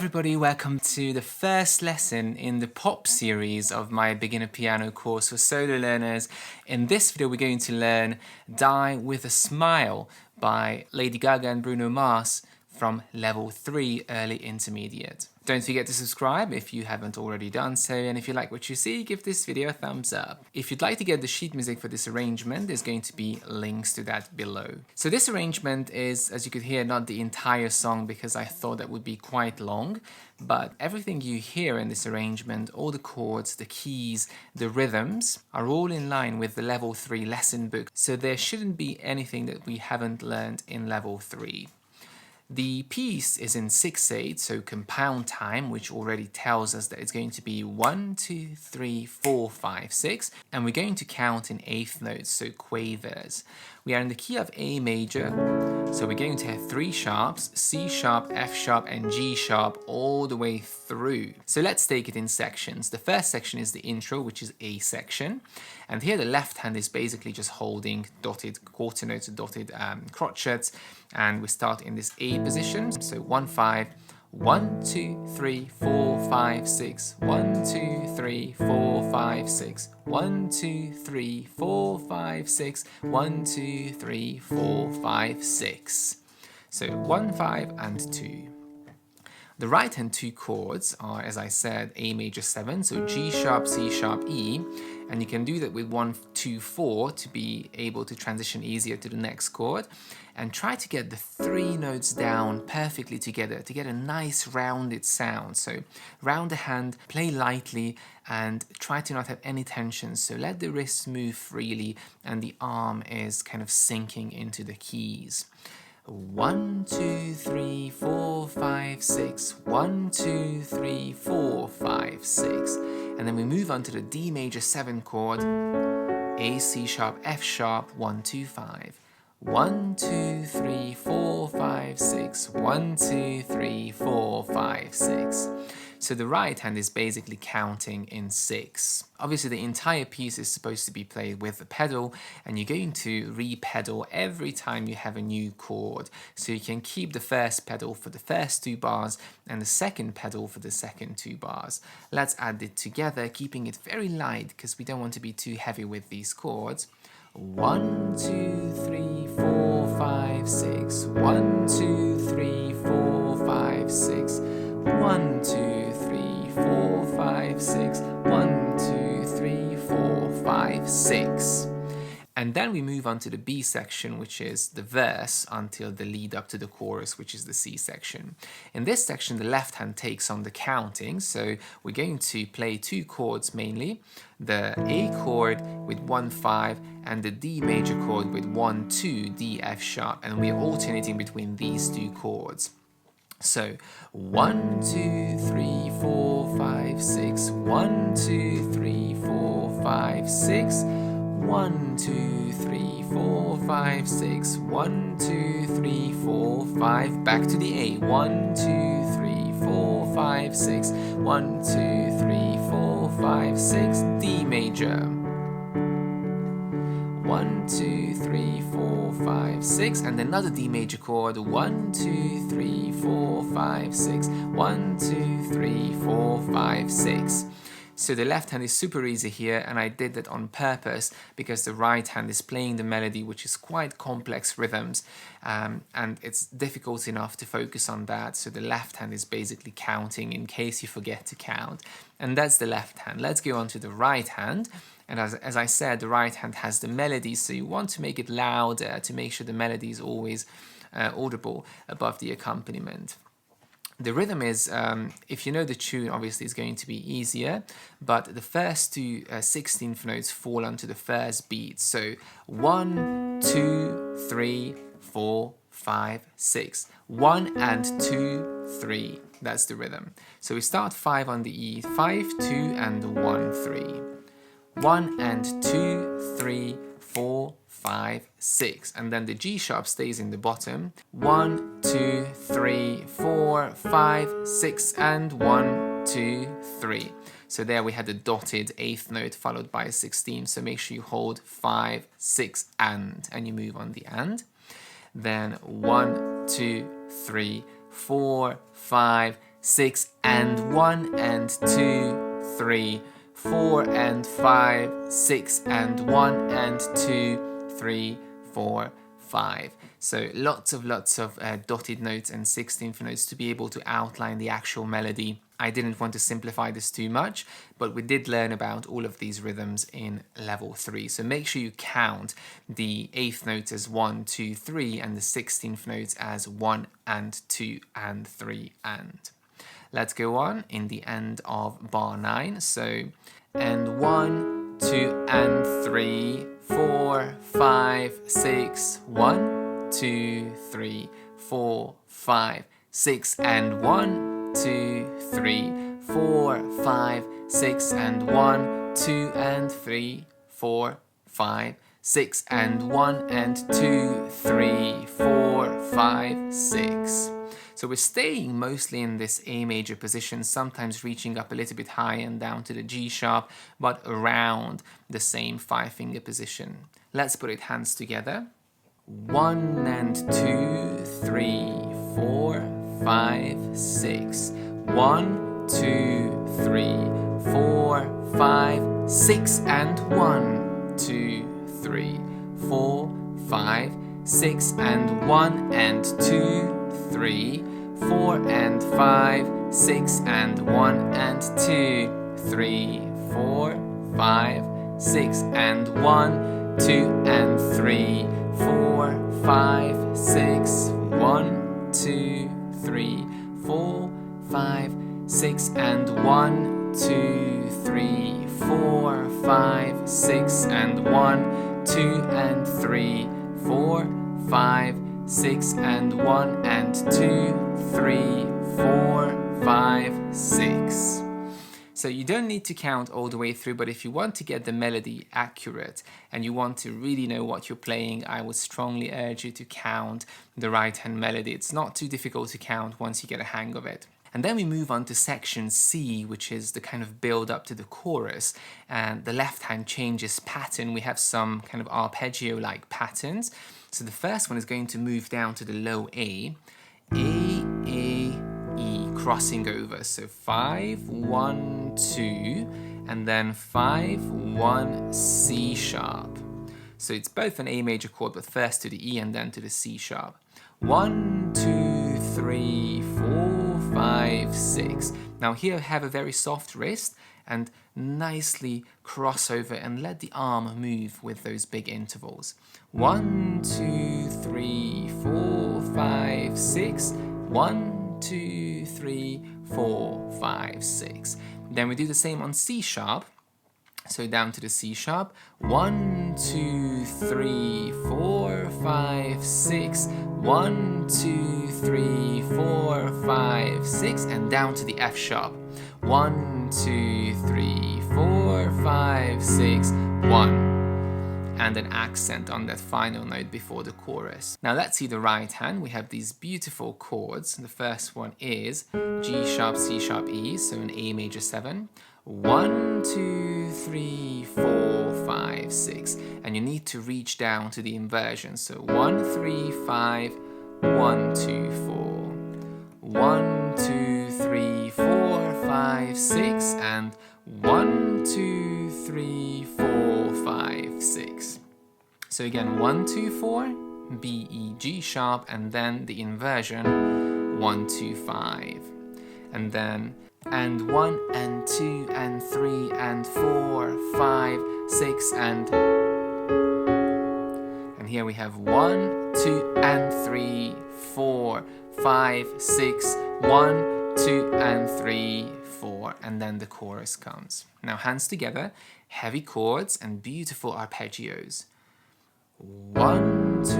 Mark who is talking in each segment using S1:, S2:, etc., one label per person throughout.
S1: everybody, welcome to the first lesson in the pop series of my beginner piano course for solo learners. In this video we're going to learn Die With A Smile by Lady Gaga and Bruno from level 3 early intermediate. Don't forget to subscribe if you haven't already done so, and if you like what you see, give this video a thumbs up. If you'd like to get the sheet music for this arrangement, there's going to be links to that below. So this arrangement is, as you could hear, not the entire song because I thought that would be quite long, but everything you hear in this arrangement, all the chords, the keys, the rhythms, are all in line with the level 3 lesson book, so there shouldn't be anything that we haven't learned in level 3. The piece is in 6/8, so compound time, which already tells us that it's going to be 1, 2, 3, 4, 5, 6, and we're going to count in eighth notes, so quavers. We are in the key of A major, so we're going to have 3 sharps, C sharp, F sharp, and G sharp all the way through. So let's take it in sections. The first section is the intro, which is A section, and here the left hand is basically just holding dotted quarter notes, dotted crotchets, and we start in this A position, so 1, 5, 1, 2, 3, 4, 5, 6, 1, 2, 3, 4, 5, 6, 1, 2, 3, 4, 5, 6, 1, 2, 3, 4, 5, 6. So 1, 5, and 2. The right hand 2 chords are, as I said, A major 7, so G sharp, C sharp, E, and you can do that with 1, 2, 4 to be able to transition easier to the next chord, and try to get the 3 notes down perfectly together to get a nice rounded sound. So round the hand, play lightly, and try to not have any tension, so let the wrists move freely and the arm is kind of sinking into the keys. 1, 2, 3, 4, 5, 6, 1, 2, 3, 4, 5, 6, and then we move on to the D major 7 chord, A, C sharp, F sharp, 1, 2, 5, 1, 2, 3, 4, 5, 6, 1, 2, 3, 4, 5, 6. So the right hand is basically counting in 6. Obviously the entire piece is supposed to be played with the pedal, and you're going to re-pedal every time you have a new chord. So you can keep the first pedal for the first 2 bars and the second pedal for the second 2 bars. Let's add it together, keeping it very light because we don't want to be too heavy with these chords. 1, 2, 3, 4, 5, 6, 1, 2, 3, 4, 5, 6, 1, 2, 3, 4, 5, 6, 1, 2, 3, 4, 5, 6. And then we move on to the B section, which is the verse until the lead up to the chorus, which is the C section. In this section, the left hand takes on the counting, so we're going to play 2 chords mainly, the A chord with 1, 5, and the D major chord with 1, 2, D, F sharp, and we're alternating between these 2 chords. So 1, 2, 3, 4, 5, 6, 1, 2, 3, 4, 5, 6, 1, 2, 3, 4, 5, 6, 1, 2, 3, 4, 5, back to the A, 1, 2, 3, 4, 5, 6, 1, 2, 3, 4, 5, 6, D major. 1, 2, 3, 4, 5, 6, and another D major chord, 1, 2, 3, 4, 5, 6, 1, 2, 3, 4, 5, 6. So the left hand is super easy here, and I did that on purpose because the right hand is playing the melody, which is quite complex rhythms, and it's difficult enough to focus on that, so the left hand is basically counting in case you forget to count, and that's the left hand. Let's go on to the right hand. And as I said, the right hand has the melody, so you want to make it louder to make sure the melody is always audible above the accompaniment. The rhythm is, if you know the tune, obviously it's going to be easier, but the first 2 16th notes fall onto the first beat. So 1, 2, 3, 4, 5, 6. 1 and 2, 3. That's the rhythm. So we start 5 on the E, 5, 2, and 1, 3. 1 and 2, 3, 4, 5, 6, and then the G sharp stays in the bottom. 1, 2, 3, 4, 5, 6, and 1, 2, 3. So there we had the dotted 8th note followed by a 16th, so make sure you hold 5, 6, and you move on the and. Then 1, 2, 3, 4, 5, 6 and 1 and 2, 3, 4 and 5, 6 and 1 and 2, 3, 4, 5. So lots of dotted notes and 16th notes to be able to outline the actual melody. I didn't want to simplify this too much, but we did learn about all of these rhythms in level 3. So make sure you count the 8th notes as 1, 2, 3 and the 16th notes as 1 and 2 and 3 and. Let's go on in the end of bar 9. So, and 1, 2 and 3, 4, 5, 6, 1, 2, 3, 4, 5, 6 and 1, 2, 3, 4, 5, 6 and 1, 2 and 3, 4, 5, 6 and 1 and 2, 3, 4, 5, 6. So we're staying mostly in this A major position, sometimes reaching up a little bit high and down to the G sharp, but around the same 5-finger position. Let's put it hands together. 1 and 2, 3, 4, 5, 6. 1, 2, 3, 4, 5, 6 and 1, 2, 3, 4, 5, 6 and 1 and 2, 3, 4 and 5, 6 and 1 and 2, 3, 4, 5, 6 and 1, 2 and 3, 4, 5, 6, 1, 2, 3, 4, 5, 6 and 1, 2, 3, 4, 5, 6 and 1, 2 and 3, 4, 5, 6 and 1 and 2, 3, 4, 5, 6. So you don't need to count all the way through, but if you want to get the melody accurate and you want to really know what you're playing, I would strongly urge you to count the right hand melody. It's not too difficult to count once you get a hang of it. And then we move on to section C, which is the kind of build up to the chorus. And the left hand changes pattern. We have some kind of arpeggio-like patterns. So the first one is going to move down to the low A, E, crossing over. So 5, 1, 2, and then 5, 1, C sharp. So it's both an A major chord, but first to the E and then to the C sharp. 1, 2, 3, 4, 5, 6. Now here I have a very soft wrist and nicely cross over and let the arm move with those big intervals. 1, 2, 3, 4, 5, 6. 1, 2, 3, 4, 5, 6. Then we do the same on C sharp. So down to the C sharp. 1, 2, 3, 4, 5, 6. 1, 2, 3, 4, 5, 6. And down to the F sharp. 1, 2, 3, 4, 5, 6, 1. And an accent on that final note before the chorus. Now let's see the right hand. We have these beautiful chords. The first one is G sharp, C sharp, E, so an A major 7. 1, 2, 3, 4, 5, 6. And you need to reach down to the inversion. So 1, 3, 5, 1, 2, 4. 1, 2, 3, 4, 5, 6. And 1, 2, 3, 4, 5, 6. So again, 1, 2, 4, B, E, G sharp, and then the inversion, 1, 2, 5. And then, and 1, and 2, and 3, and 4, 5, 6, and here we have 1, 2, and 3, 4, 5, 6, 1, 2, and 3, 4, and then the chorus comes. Now hands together, heavy chords and beautiful arpeggios. 1, 2,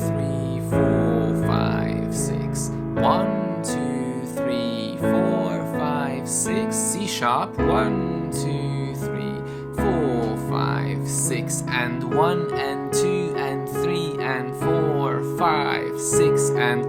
S1: 3, 4, 5, 6. 1, 2, 3, 4, 5, 6. C sharp. 1, 2, 3, 4, 5, 6. And 1, and 2, and 3, and 4, 5, 6, and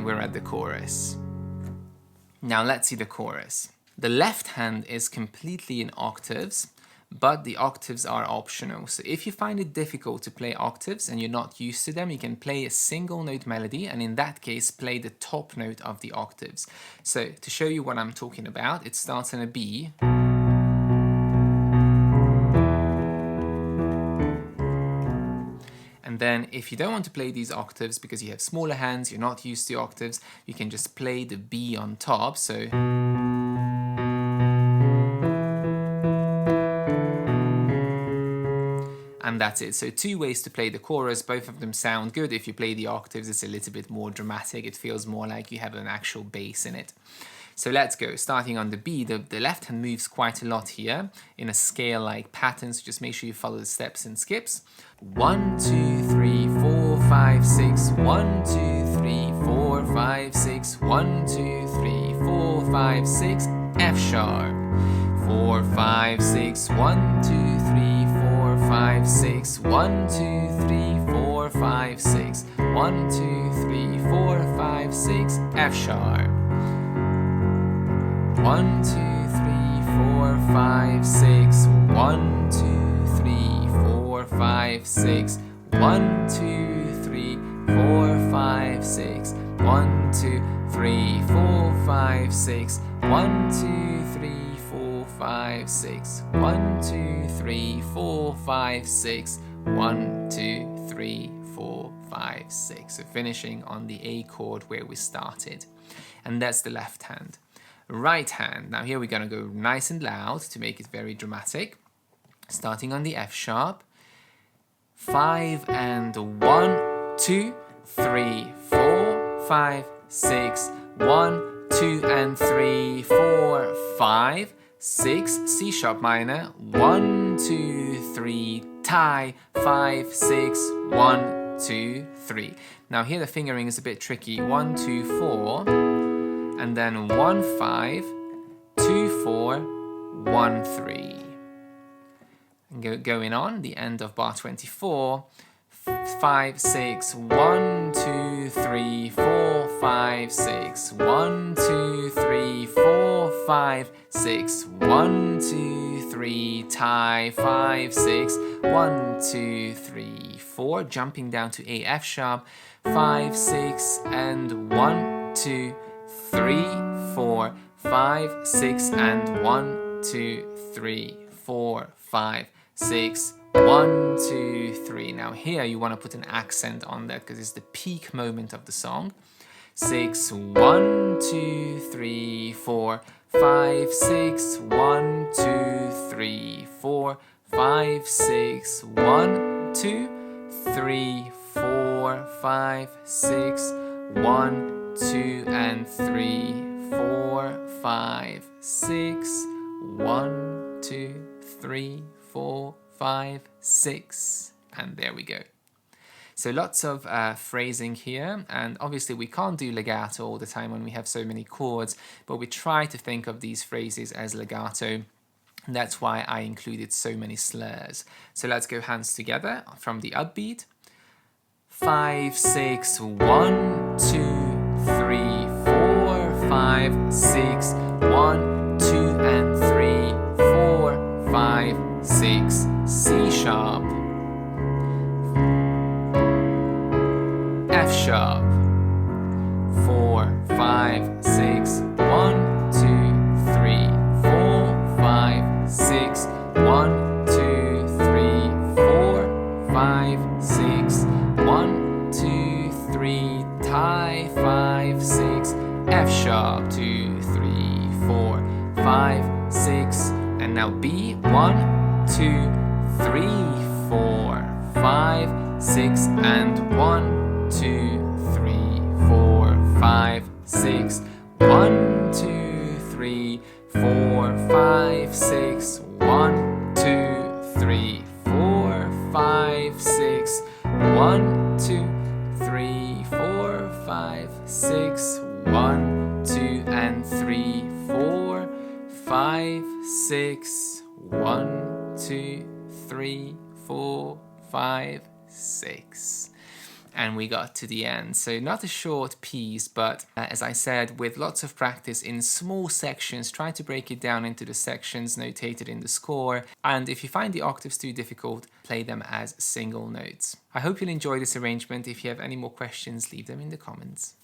S1: we're at the chorus. Now let's see the chorus. The left hand is completely in octaves, but the octaves are optional. So if you find it difficult to play octaves and you're not used to them, you can play a single note melody, and in that case play the top note of the octaves. So to show you what I'm talking about, it starts in a B. And then if you don't want to play these octaves because you have smaller hands, you're not used to octaves, you can just play the B on top. So and that's it. So 2 ways to play the chorus. Both of them sound good. If you play the octaves, it's a little bit more dramatic. It feels more like you have an actual bass in it. So let's go. Starting on the B, the left hand moves quite a lot here in a scale-like pattern. So just make sure you follow the steps and skips. 1, 2, 3, 4, 5, 6. 1, 2, 3, 4, 5, 6. 1, 2, 3, 4, 5, 6. F sharp. 4, 5, 6. 1, 2, 3, 4, 5, 6. 1, 2, 3, 4, 5, 6. 1, 2, 3, 4, 5, 6. F sharp. 1, 2, 3, 4, 5, 6. 1, 2, 3, 4, 5, 6. 1, 2, 3, 4, 5, 6. 1, 2, 3, 4, 5, 6. 1, 2, 3, 4, 5, 6. 1, 2, 3, 4, 5, 6. 1, 2, 3, 4, 5, 6. So finishing on the A chord where we started. And that's the left hand. Right hand. Now here we're going to go nice and loud to make it very dramatic. Starting on the F sharp. 5 and 1, 2, 3, 4, 5, 6. 1, 2 and 3, 4, 5, 6. C sharp minor. 1, 2, 3. Tie. 5, 6. 1, 2, 3. Now here the fingering is a bit tricky. 1, 2, 4. And then 1, 5, 2, 4, 1, 3. And going on, the end of bar 24, 5, 6, 1, 2, 3, 4, 5, 6, 1, 2, 3, 4, 5, 6, 1, 2, 3, tie, 5, 6, 1, 2, 3, 4, jumping down to A F sharp, 5, 6, and 1, 2, 3, 4, 5, 6, and 1, 2, 3, 4, 5, 6, 1, 2, 3. Now here you want to put an accent on that because it's the peak moment of the song. 6, 1, 2, 3, 4, 5, 6, 1, 2, 3, 4, 5, 6, 1, 2, 3, 4, 5, 6, 1, 2 and 3, 4, 5, 6, 1, 2, 3, 4, 5, 6, and there we go. So lots of phrasing here, and obviously we can't do legato all the time when we have so many chords, but we try to think of these phrases as legato. And that's why I included so many slurs. So let's go hands together from the upbeat. 5, 6, 1, 2, 3, 4, 5, 6, 1, 2 and 3, 4, 5, 6, C sharp, F sharp, 4, 5, 6, 1, 2, 3, 4, 5, 6, 1, 2, 3, 4, 5, 6, 1, 2, 3, tie, 5, 6, F sharp, 2, 3, 4, 5, 6, and now B, 1, 2, 3, 4, 5, 6, and 1, 2, 3, 4, 5, 6, 1, 2, 3, 4, 5, 6, 1, 2, 3, 4, 5, 6, 1, 2, 3, 4, 5, 6, 1, 2 and 3, 4, 5, 6, 1, 2, 3, 4, 5, 6. and we got to the end. So not a short piece, but as I said, with lots of practice in small sections, try to break it down into the sections notated in the score. And if you find the octaves too difficult, play them as single notes. I hope you'll enjoy this arrangement. If you have any more questions, leave them in the comments.